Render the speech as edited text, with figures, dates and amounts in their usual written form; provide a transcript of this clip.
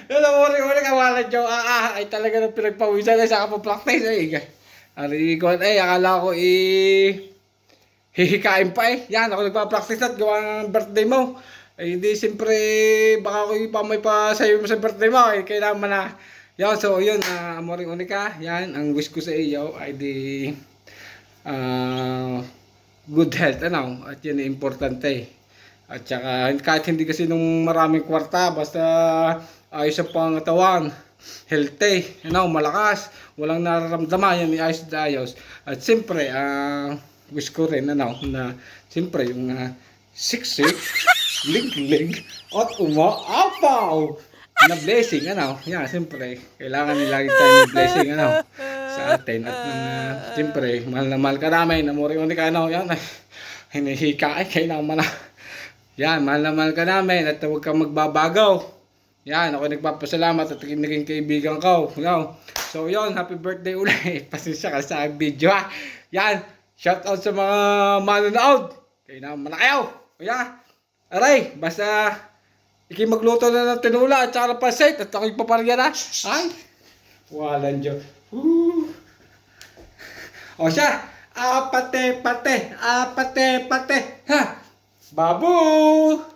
Yun ang uri-uri kawalan Joe. Ay talaga nang pinagpawisan ay saka po practice ay. Ari ko ay akala ko hihikain pa eh. Yan ako nagpa-practice at gawa ng birthday mo. Ay hindi siyempre baka ko ipamay pa sa iyo sa birthday mo eh. Kailangan man na. Yan so yun amoring unika. Yan ang wish ko sa iyo ay di good health ano. At yan ay importante eh. At saka kahit hindi kasi nung maraming kwarta basta ayos ang pangatawan, healthy, malakas, walang nararamdaman, yan ayos na ayos. At siyempre, wish ko rin na siyempre yung siksik, lig-lig, at umaapaw na blessing, yan, siyempre, kailangan nilagi tayo ng blessing, sa atin. At siyempre, mahal na mahal ka namin, namuri-uni ka, yan, hinihika, kailangan man yan, mahal na mahal ka namin at huwag kang magbabagaw. Yan, ako nagpapasalamat at naging kaibigan ko. So yun, happy birthday ulit. Pasensya ka sa video ha. Yan, shout out sa mga manonood. Kaya naman na kayo. Kaya, aray, basta magluto na ng tinula at saka ng pasit at ako'y paparya na. Ay, walang Diyos. O siya, apate, pate, ha. Babu!